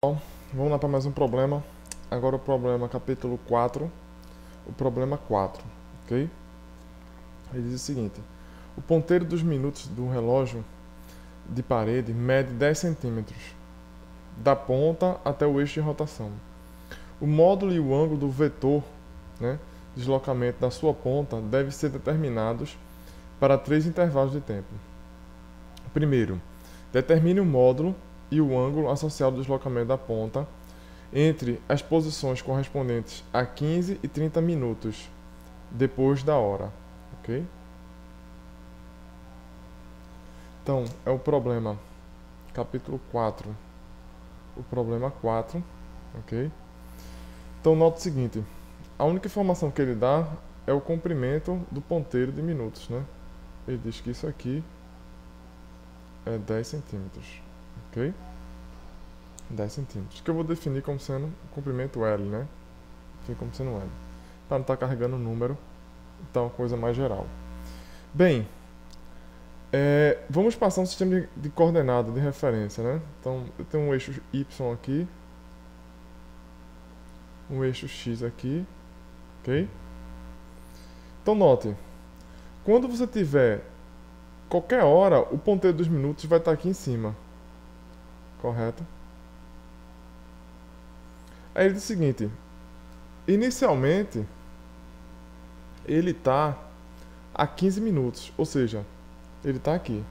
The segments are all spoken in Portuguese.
Vamos lá para mais um problema. Agora o problema capítulo 4, o problema 4, ok? Ele diz o seguinte: o ponteiro dos minutos do relógio de parede mede 10 centímetros, da ponta até o eixo de rotação. O módulo e o ângulo do vetor, né, deslocamento da sua ponta devem ser determinados para 3 intervalos de tempo. Primeiro, determine o módulo e o ângulo associado ao deslocamento da ponta entre as posições correspondentes a 15 e 30 minutos depois da hora, ok? Então, é o problema capítulo 4, o problema 4, ok? Então, nota o seguinte, a única informação que ele dá é o comprimento do ponteiro de minutos, né? Ele diz que isso aqui é 10 centímetros, ok? 10 centímetros, que eu vou definir como sendo o comprimento L, né? Fica como sendo L, para não estar carregando o número, então é uma coisa mais geral. Bem, vamos passar um sistema de coordenada, de referência, né? Então, eu tenho um eixo Y aqui, um eixo X aqui, ok? Então, note, quando você tiver qualquer hora, o ponteiro dos minutos vai estar aqui em cima, correto? Aí ele diz o seguinte, inicialmente, ele está a 15 minutos, ou seja, ele está aqui.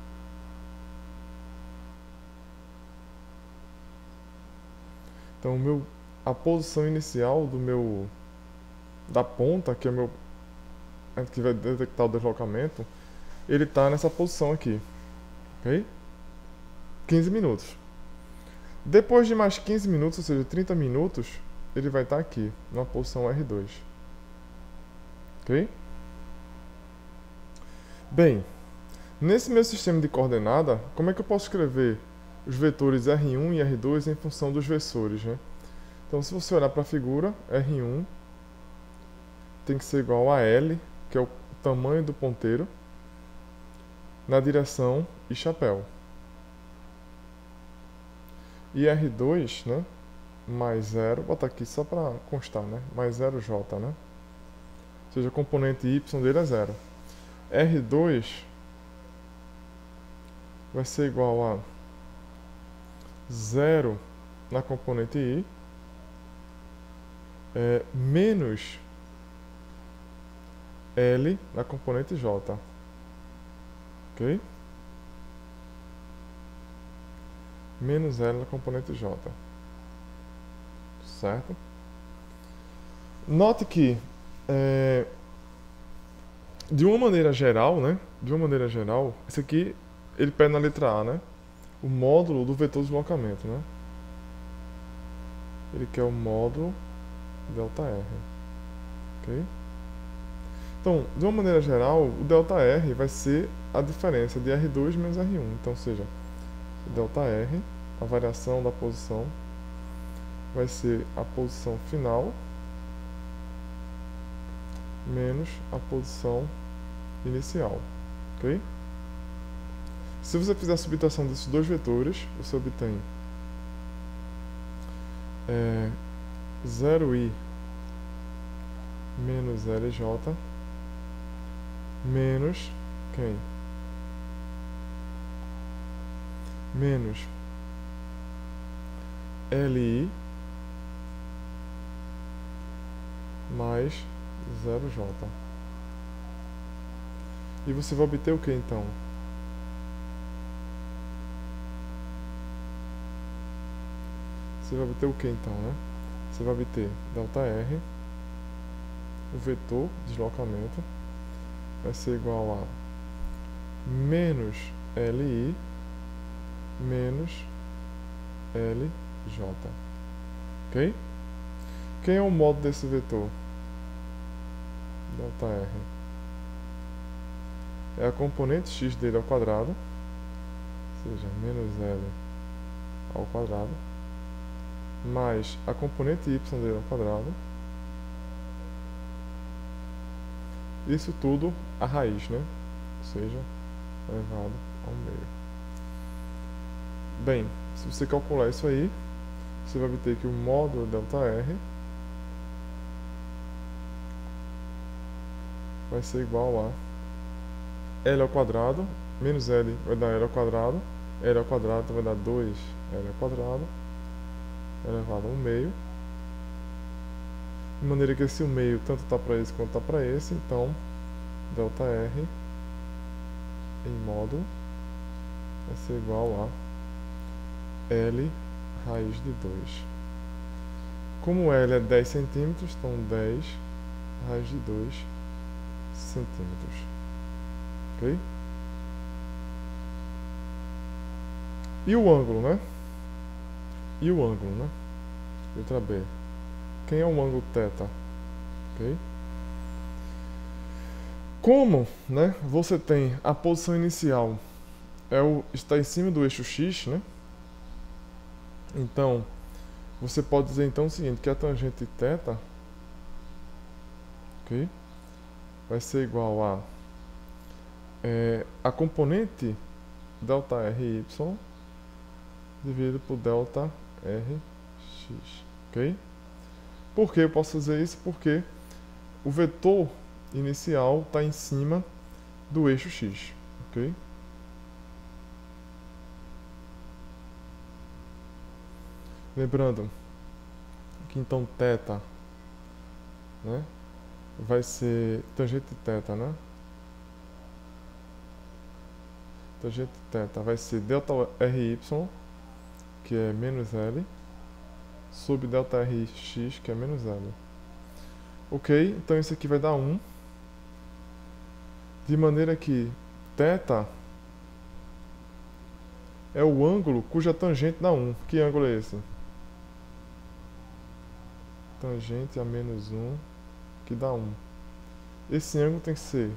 Então, a posição inicial da ponta, que é que vai detectar o deslocamento, ele está nessa posição aqui, ok? 15 minutos. Depois de mais 15 minutos, ou seja, 30 minutos, ele vai estar aqui, na posição R2. Ok? Bem, nesse meu sistema de coordenada, como é que eu posso escrever os vetores R1 e R2 em função dos versores, né? Então, se você olhar para a figura, R1 tem que ser igual a L, que é o tamanho do ponteiro, na direção e chapéu. E R2, né, mais 0, vou botar aqui só para constar, né, mais 0J, né? Ou seja, a componente Y dele é 0. R2 vai ser igual a 0 na componente I, menos L na componente J. Ok? Menos L na componente J. Certo? Note que, de uma maneira geral, né? De uma maneira geral, esse aqui, ele pede na letra A, né? O módulo do vetor de deslocamento, né? Ele quer o módulo ΔR. Ok? Então, de uma maneira geral, o ΔR vai ser a diferença de R2 menos R1. Então, ou seja, o ΔR, a variação da posição, vai ser a posição final menos a posição inicial. Ok? Se você fizer a subtração desses dois vetores, você obtém 0i menos LJ menos quem? Menos LI mais 0J. E você vai obter o que então? Você vai obter o que então, né? Você vai obter ΔR, o vetor de deslocamento, vai ser igual a menos LI menos LJ. Ok? Quem é o módulo desse vetor? ΔR. É a componente x dele ao quadrado, ou seja, menos L ao quadrado, mais a componente y dele ao quadrado, isso tudo a raiz, né? Ou seja, elevado ao meio. Bem, se você calcular isso aí, você vai obter que o módulo ΔR vai ser igual a L ao quadrado, menos L vai dar L ao quadrado, L ao quadrado vai dar 2L ao quadrado, elevado a 1 meio, de maneira que esse 1 meio tanto está para esse quanto está para esse, então ΔR em módulo vai ser igual a L raiz de 2. Como L é 10 centímetros, então 10 raiz de 2 centímetros. Ok? E o ângulo, né? E o ângulo, né? Letra B. Quem é o ângulo θ? Ok? Como, né, você tem a posição inicial está em cima do eixo x, né? Então, você pode dizer então o seguinte, que a tangente θ, ok, vai ser igual a componente ΔRy dividido por ΔRx, ok? Por que eu posso fazer isso? Porque o vetor inicial está em cima do eixo x, ok? Lembrando que então θ, né, vai ser tangente θ, né? Tangente θ vai ser ΔRy, que é menos L, sobre ΔRx, que é menos L. Ok? Então isso aqui vai dar 1. De maneira que θ é o ângulo cuja tangente dá 1. Que ângulo é esse? Tangente a menos 1, que dá 1. Esse ângulo tem que ser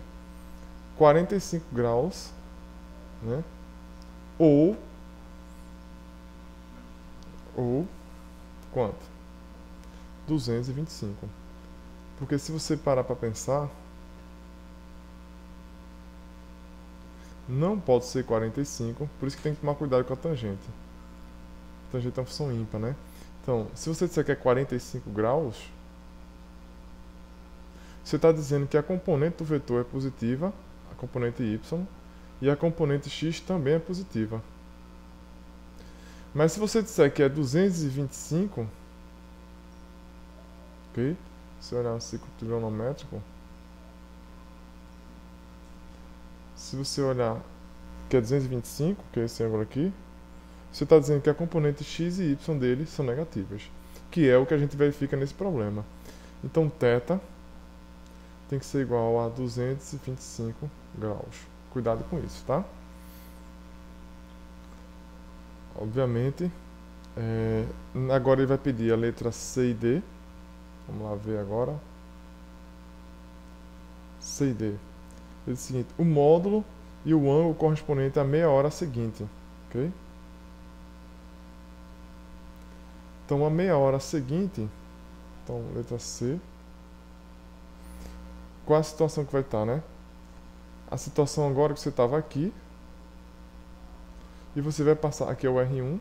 45 graus, né? Ou quanto? 225. Porque se você parar para pensar, não pode ser 45, por isso que tem que tomar cuidado com a tangente. A tangente é uma função ímpar, né? Então, se você disser que é 45 graus, você está dizendo que a componente do vetor é positiva, a componente y, e a componente x também é positiva. Mas se você disser que é 225, ok? Se olhar no ciclo trigonométrico, se você olhar que é 225, que é esse ângulo aqui, você está dizendo que a componente x e y dele são negativas, que é o que a gente verifica nesse problema. Então, θ tem que ser igual a 225 graus. Cuidado com isso, tá? Obviamente, agora ele vai pedir a letra C e D. Vamos lá ver agora. C e D. Ele diz o seguinte, o módulo e o ângulo correspondente à meia hora seguinte. Ok? Então, a meia hora seguinte, então, letra C. Qual é a situação que vai estar, né? A situação agora que você estava aqui, e você vai passar, aqui é o R1,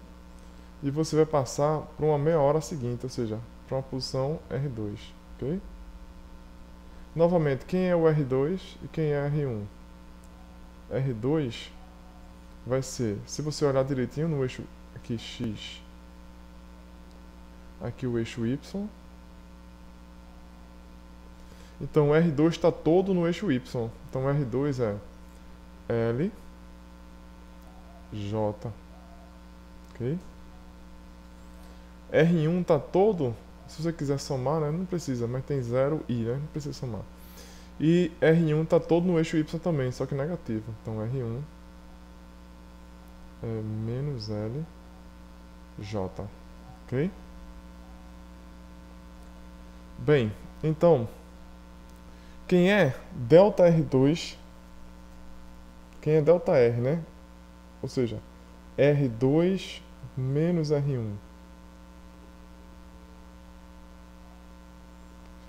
e você vai passar para uma meia hora seguinte, ou seja, para uma posição R2, ok? Novamente, quem é o R2 e quem é R1? R2 vai ser, se você olhar direitinho no eixo aqui X, aqui o eixo Y, então R2 está todo no eixo Y, então R2 é L, J, ok? R1 está todo, se você quiser somar, né, não precisa, mas tem 0 I, né, não precisa somar. E R1 está todo no eixo Y também, só que negativo. Então R1 é menos L, J, ok? Bem, então, quem é ΔR2, quem é ΔR, né? Ou seja, R2 menos R1.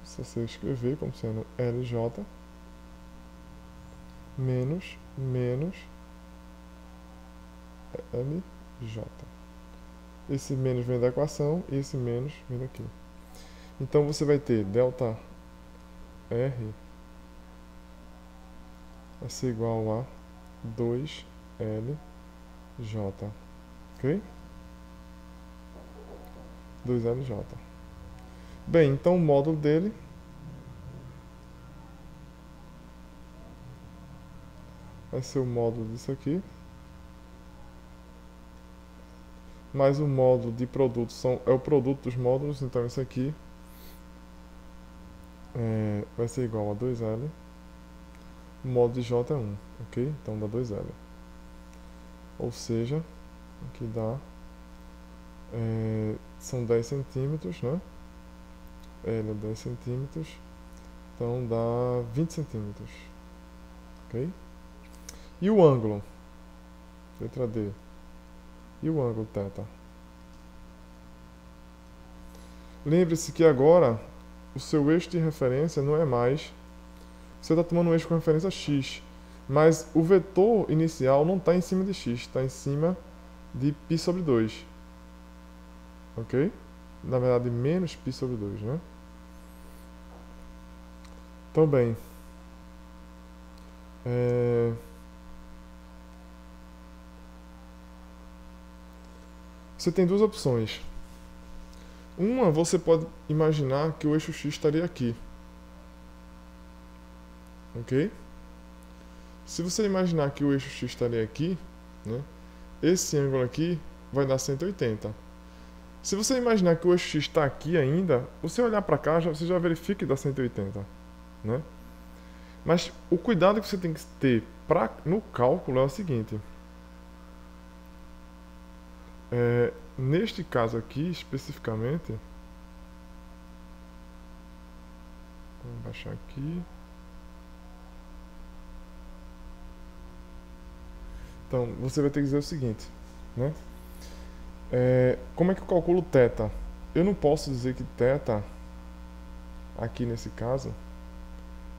Se você escrever como sendo LJ menos LJ. esse menos vem da equação e esse menos vem daqui. Então você vai ter delta R vai ser igual a 2LJ, ok? 2LJ. Bem, então o módulo dele vai ser o módulo disso aqui, mais o módulo de produto é o produto dos módulos, então isso aqui vai ser igual a 2L, o módulo de J é 1, ok? Então dá 2L. Ou seja, aqui dá, são 10 centímetros, né? L é 10 centímetros, então dá 20 centímetros, ok? E o ângulo? Letra D. E o ângulo θ? Lembre-se que agora o seu eixo de referência não é mais... Você está tomando um eixo com referência x, mas o vetor inicial não está em cima de x, está em cima de π sobre 2. Ok? Na verdade, menos π sobre 2, né? Então, bem... Você tem duas opções. Uma, você pode imaginar que o eixo x estaria aqui. Ok? Se você imaginar que o eixo x estaria aqui, né, esse ângulo aqui vai dar 180. Se você imaginar que o eixo x está aqui ainda, você olhar para cá, você já verifica que dá 180. Né? Mas o cuidado que você tem que ter no cálculo é o seguinte. Neste caso aqui, especificamente, vamos baixar aqui. Então, você vai ter que dizer o seguinte, né? Como é que eu calculo θ? Eu não posso dizer que θ, aqui nesse caso,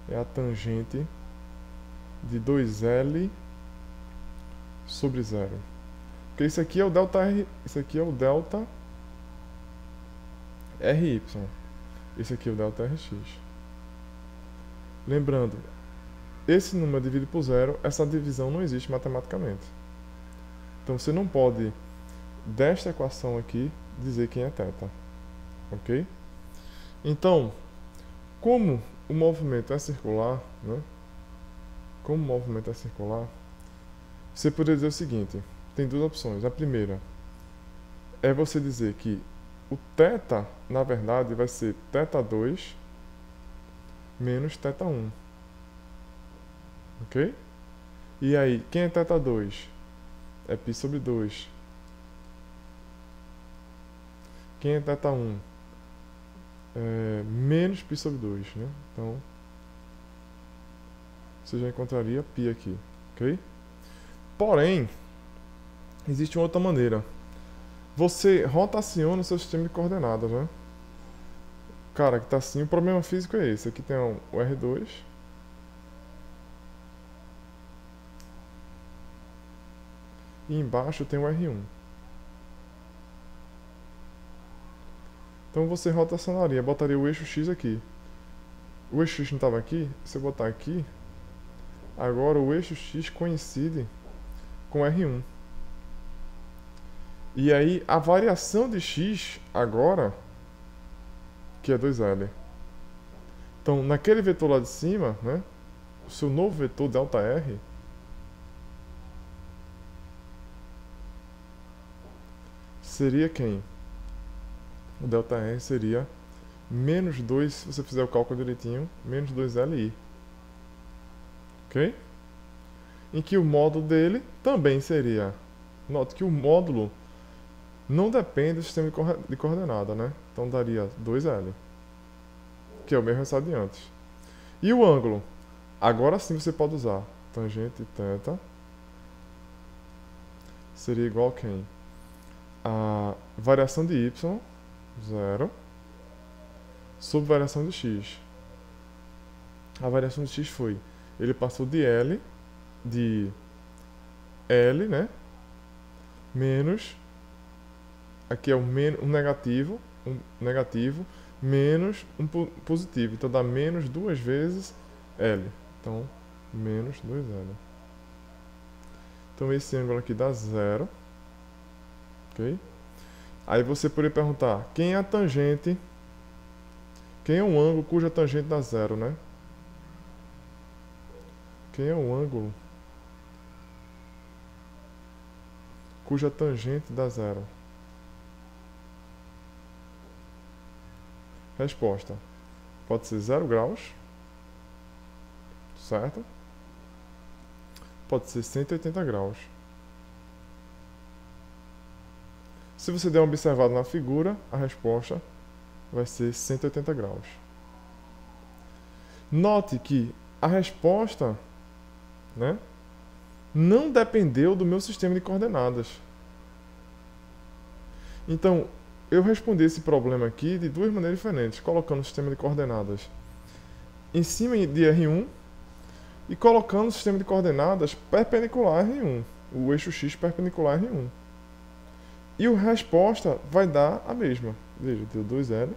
é a tangente de 2L sobre 0. Porque isso aqui é o delta R, isso aqui é o delta RY. Esse aqui é o delta RX. Lembrando, esse número dividido por 0, essa divisão não existe matematicamente. Então você não pode, desta equação aqui, dizer quem é θ. Ok? Então, como o movimento é circular, né? Como o movimento é circular, você poderia dizer o seguinte, tem duas opções. A primeira é você dizer que o θ, na verdade, vai ser θ2 menos θ1. Ok? E aí, quem é θ2? É π sobre 2. Quem é θ1? É menos π sobre 2, né? Então, você já encontraria π aqui, ok? Porém, existe uma outra maneira. Você rotaciona o seu sistema de coordenadas, né? Cara, que tá assim, o problema físico é esse. Aqui tem o R2. E embaixo tem o R1. Então você rotacionaria, botaria o eixo X aqui. O eixo X não estava aqui? Se eu botar aqui, agora o eixo X coincide com R1. E aí a variação de X agora, que é 2L. Então naquele vetor lá de cima, né, o seu novo vetor ΔR, seria quem? O ΔR seria menos 2, se você fizer o cálculo direitinho, menos 2LI. Ok? Em que o módulo dele também seria... Note que o módulo não depende do sistema de coordenada, né? Então daria 2L, que é o mesmo resultado de antes. E o ângulo? Agora sim você pode usar tangente θ seria igual a quem? A variação de y, 0, sobre variação de x. A variação de x foi, ele passou de L, né, menos aqui é um negativo menos um positivo. Então dá menos 2 vezes L. Então, menos 2L. Então esse ângulo aqui dá 0. Ok? Aí você poderia perguntar, quem é a tangente? Quem é um ângulo cuja tangente dá 0, né? Quem é um ângulo cuja tangente dá 0? Resposta. Pode ser 0 graus. Certo? Pode ser 180 graus. Se você der uma observada na figura, a resposta vai ser 180 graus. Note que a resposta, né, não dependeu do meu sistema de coordenadas. Então, eu respondi esse problema aqui de duas maneiras diferentes, colocando o sistema de coordenadas em cima de R1 e colocando o sistema de coordenadas perpendicular a R1, o eixo X perpendicular a R1. E a resposta vai dar a mesma. Veja, deu 2L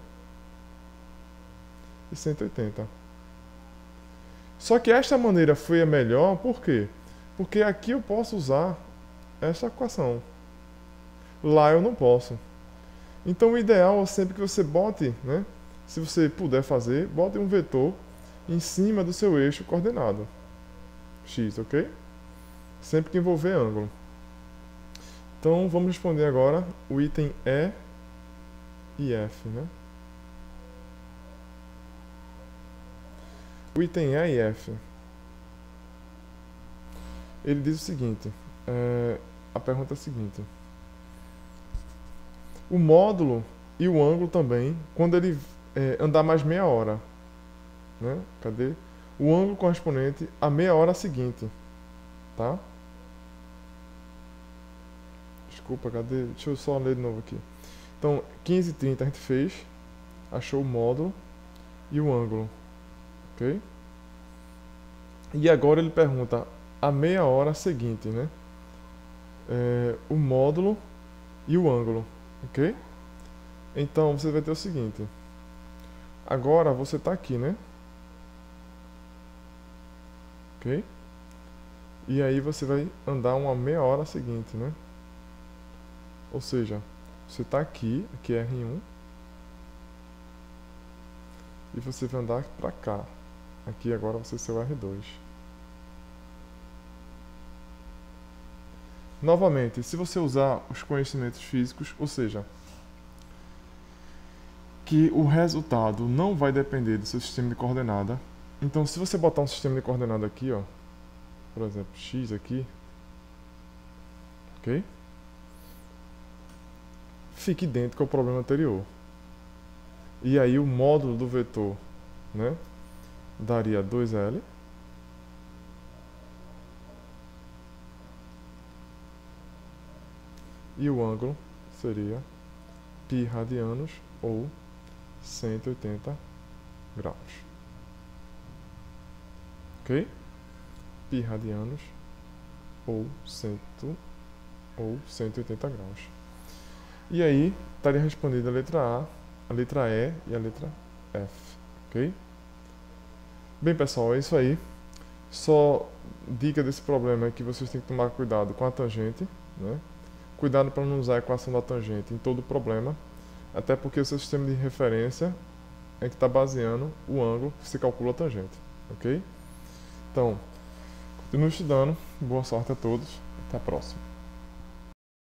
e 180. Só que esta maneira foi a melhor, por quê? Porque aqui eu posso usar essa equação. Lá eu não posso. Então o ideal é sempre que você bote, né, se você puder fazer, bote um vetor em cima do seu eixo coordenado. X, ok? Sempre que envolver ângulo. Então vamos responder agora o item E e F, né? O item E e F. Ele diz o seguinte, a pergunta é a seguinte. O módulo e o ângulo também, quando ele andar mais meia hora, né? Cadê? O ângulo correspondente à meia hora seguinte, tá? Desculpa, cadê? Deixa eu só ler de novo aqui. Então, 15h30 a gente fez, achou o módulo e o ângulo, ok? E agora ele pergunta a meia hora seguinte, né? O módulo e o ângulo, ok? Então, você vai ter o seguinte. Agora, você está aqui, né? Ok? E aí você vai andar uma meia hora seguinte, né? Ou seja, você está aqui é R1, e você vai andar para cá. Aqui agora vai ser seu R2. Novamente, se você usar os conhecimentos físicos, ou seja, que o resultado não vai depender do seu sistema de coordenada. Então, se você botar um sistema de coordenada aqui, ó, por exemplo, x aqui, ok? Fique idêntico ao problema anterior. E aí o módulo do vetor, né, daria 2L. E o ângulo seria π radianos ou 180 graus. Ok? Π radianos ou 180 graus. E aí, estaria respondida a letra A, a letra E e a letra F. Ok? Bem, pessoal, é isso aí. Só dica desse problema é que vocês têm que tomar cuidado com a tangente, né? Cuidado para não usar a equação da tangente em todo o problema, até porque o seu sistema de referência é que está baseando o ângulo que se calcula a tangente. Ok? Então, continue estudando. Boa sorte a todos. Até a próxima.